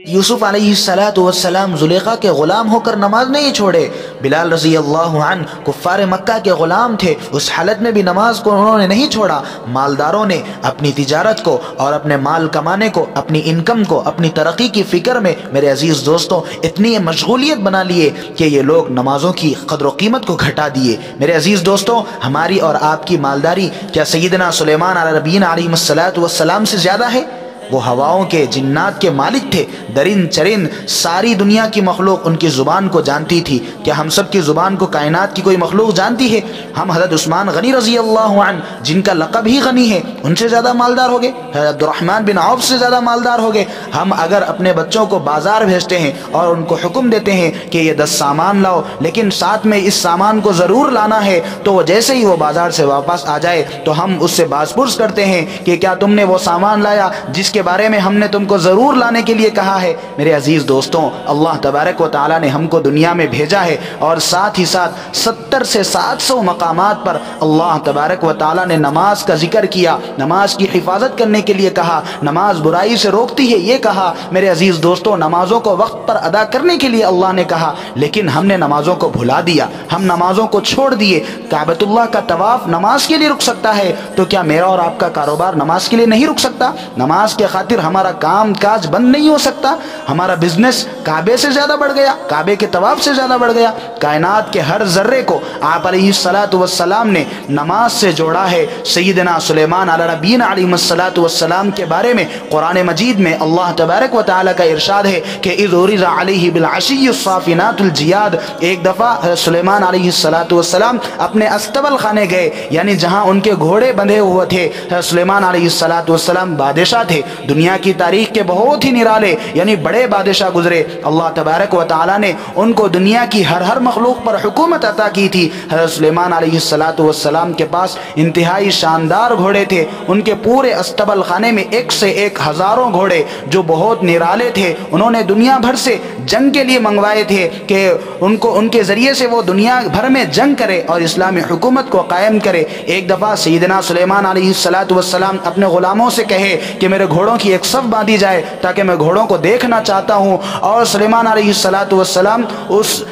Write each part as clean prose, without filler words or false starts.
یوسف علیہ السلام زلیخا کے غلام ہو کر نماز نہیں چھوڑے۔ بلال رضی اللہ عنہ کفار مکہ کے غلام تھے، اس حالت میں بھی نماز کو انہوں نے نہیں چھوڑا۔ مالداروں نے اپنی تجارت کو اور اپنے مال کمانے کو، اپنی انکم کو، اپنی ترقی کی فکر میں میرے عزیز دوستوں اتنی مشغولیت بنا لیے کہ یہ لوگ نمازوں کی قدر و قیمت کو گھٹا دیے۔ میرے عزیز دوستوں، ہماری اور آپ کی مالداری کیا سیدنا سلیمان علیہ نبینا علیہ السلام سے زیادہ ہے؟ وہ ہواؤں کے، جنات کے مالک تھے، درند چرند ساری دنیا کی مخلوق ان کی زبان کو جانتی تھی۔ کیا ہم سب کی زبان کو کائنات کی کوئی مخلوق جانتی ہے؟ ہم حضرت عثمان غنی رضی اللہ عنہ جن کا لقب ہی غنی ہے، ان سے زیادہ مالدار ہو گئے؟ حضرت عبدالرحمن بن عوف سے زیادہ مالدار ہو گئے؟ ہم اگر اپنے بچوں کو بازار بھیجتے ہیں اور ان کو حکم دیتے ہیں کہ یہ 10 سامان لاؤ، لیکن ساتھ میں اس سامان کو ضرور لانا ہے، تو وہ جیسے ہی وہ بازار سے واپس آ جائے تو ہم اس سے باز پرس کرتے ہیں کہ کیا تم نے وہ سامان لایا جس کے بارے میں ہم نے تم کو ضرور لانے کے لیے کہا ہے؟ میرے عزیز دوستوں، اللہ تبارک و تعالی نے ہم کو دنیا میں بھیجا ہے اور ساتھ ہی ساتھ 70 سے 700 مقامات پر اللہ تبارک و تعالی نے نماز کا ذکر کیا، نماز کی حفاظت کرنے کے لیے کہا، نماز برائی سے روکتی ہے یہ کہا۔ میرے عزیز دوستوں، نمازوں کو وقت پر ادا کرنے کے لیے اللہ نے کہا، لیکن ہم نے نمازوں کو بھلا دیا، ہم نمازوں کو چھوڑ دیے۔ کعبۃ اللہ کا طواف نماز کے لیے رک سکتا ہے تو کیا میرا اور آپ کا کاروبار نماز کے لیے نہیں رک سکتا؟ نماز کے خاطر ہمارا کام کاج بند نہیں ہو سکتا؟ ہمارا بزنس کعبے سے زیادہ بڑھ گیا، کعبے کے طواف سے زیادہ بڑھ گیا۔ کائنات کے ہر ذرے کو آپ علیہ السلام نے نماز سے جوڑا ہے۔ سیدنا سلیمان علیہ نبینا علیہ السلام کے بارے میں قرآن مجید میں اللہ تبارک و تعالی کا ارشاد ہے کہ اذ عرض علیہ بالعشی الصافنات الجیاد۔ ایک دفعہ حضرت سلیمان علیہ السلام اپنے استبل خانے گئے، یعنی جہاں ان کے گھوڑے بندھے ہوئے تھے۔ حضرت سلیمان علیہ السلام بادشاہ تھے، دنیا کی تاریخ کے بہت ہی نرالے یعنی بڑے بادشاہ گزرے۔ اللہ تبارک و تعالی نے ان کو دنیا کی ہر مخلوق پر حکومت عطا کی تھی۔ حضرت سلیمان علیہ السلام کے پاس انتہائی شاندار گھوڑے تھے، ان کے پورے استبل خانے میں ایک سے ایک ہزاروں گھوڑے جو بہت نرالے تھے۔ انہوں نے دنیا بھر سے جنگ کے لیے منگوائے تھے کہ ان کے ذریعے سے وہ دنیا بھر میں جنگ کرے اور اسلامی حکومت کو قائم کرے۔ ایک دفعہ سیدنا سلیمان علیہ السلام اپنے غلاموں سے کہے کہ میرے گھوڑوں کی ایک صف باندھی جائے تاکہ میں گھوڑوں کو دیکھنا چاہتا ہوں، اور سلیمان علیہ السلام اس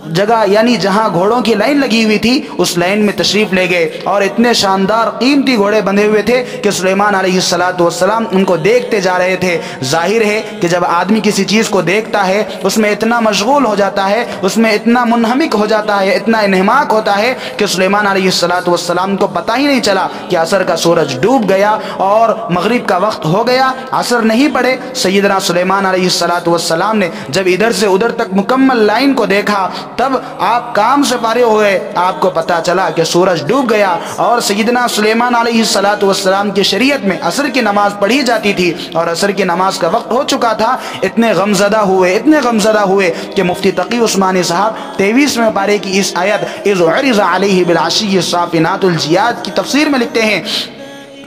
جگہ یعنی جہاں گھوڑوں کی لائن لگی ہوئی تھی اس لائن میں تشریف لے گئے، اور اتنے شاندار قیمتی گھوڑے بندھے ہوئے تھے کہ سلیمان علیہ السلام ان کو دیکھتے جا رہے تھے۔ ظاہر ہے کہ جب آدمی کسی چیز کو دیکھتا ہے اس میں اتنا مشغول ہو جاتا ہے، اس میں اتنا منہمک ہو جاتا ہے، اتنا انہماک ہوتا ہے کہ سلیمان علیہ السلام کو پتہ ہی نہیں چلا کہ عصر کا سورج ڈوب گیا اور مغرب کا وقت ہو گیا، عصر نہیں پڑے۔ سیدنا سلیمان علیہ السلام نے جب ادھر سے ادھر تک مکمل لائن کو دیکھا، تب آپ کام سے فارغ ہوئے، آپ کو پتا چلا کہ سورج ڈوب گیا، اور سیدنا سلیمان علیہ السلام کی شریعت میں عصر کی نماز پڑھی جاتی تھی اور عصر کی نماز کا وقت ہو چکا تھا۔ اتنے غمزدہ ہوئے کہ مفتی تقی عثمانی صاحب 23ویں پارے کی اس آیت اذ عرض علیہ بالعشی الصافنات الجیاد کی تفسیر میں لکھتے ہیں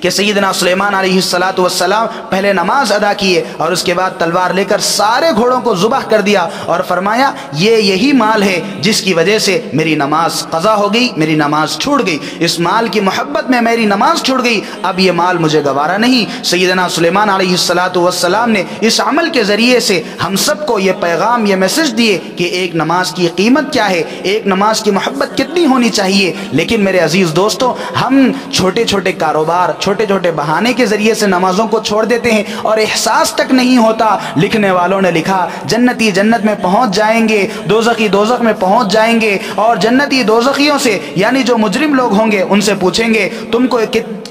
کہ سیدنا سلیمان علیہ السلام پہلے نماز ادا کیے اور اس کے بعد تلوار لے کر سارے گھوڑوں کو ذبح کر دیا اور فرمایا یہی مال ہے جس کی وجہ سے میری نماز قضا ہو گئی، میری نماز چھوٹ گئی، اس مال کی محبت میں میری نماز چھوٹ گئی، اب یہ مال مجھے گوارا نہیں۔ سیدنا سلیمان علیہ السلام نے اس عمل کے ذریعے سے ہم سب کو یہ پیغام، یہ میسج دیے کہ ایک نماز کی قیمت کیا ہے، ایک نماز کی محبت کتنی ہونی چاہیے۔ لیکن میرے عزیز دوستوں، ہم چھوٹے چھوٹے کاروبار، چھوٹے چھوٹے بہانے کے ذریعے سے نمازوں کو چھوڑ دیتے ہیں اور احساس تک نہیں ہوتا۔ لکھنے والوں نے لکھا جنتی جنت میں پہنچ جائیں گے، دوزخی دوزخ میں پہنچ جائیں گے، اور جنتی دوزخیوں سے یعنی جو مجرم لوگ ہوں گے ان سے پوچھیں گے تم کو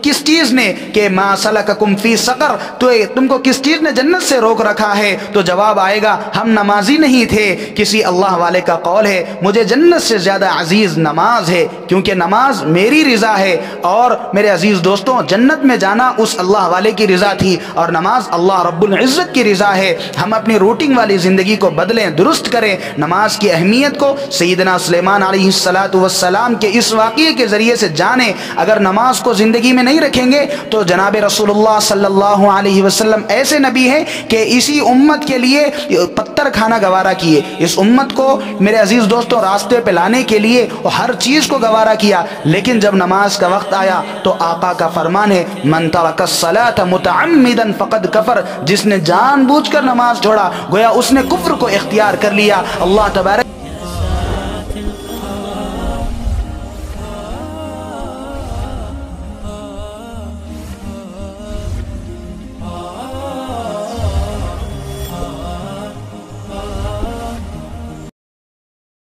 کس چیز نے کہ ما سلککم فی سقر، تو تم کو کس چیز نے جنت سے روک رکھا ہے؟ تو جواب آئے گا ہم نمازی نہیں تھے۔ کسی اللہ والے کا قول ہے مجھے جنت سے زیادہ عزیز نماز ہے، کیونکہ نماز میری رضا ہے، اور میرے عزیز دوستوں جنت میں جانا اس اللہ والے کی رضا تھی اور نماز اللہ رب العزت کی رضا ہے۔ ہم اپنی روٹنگ والی زندگی کو بدلیں، درست کریں، نماز کی اہمیت کو سیدنا سلیمان علیہ السلام کے اس واقعے کے ذریعے سے جانیں۔ اگر نماز کو زندگی میں نہیں نہیں رکھیں گے تو جناب رسول اللہ صلی اللہ علیہ وسلم ایسے نبی ہیں کہ اسی امت کے لیے پتھر کھانا گوارا کیے، اس امت کو میرے عزیز دوستوں راستے پہ لانے کے لیے ہر چیز کو گوارا کیا، لیکن جب نماز کا وقت آیا تو آقا کا فرمان ہے من ترک الصلاۃ متعمدا فقد کفر، جس نے جان بوجھ کر نماز چھوڑا گویا اس نے کفر کو اختیار کر لیا۔ اللہ تبارک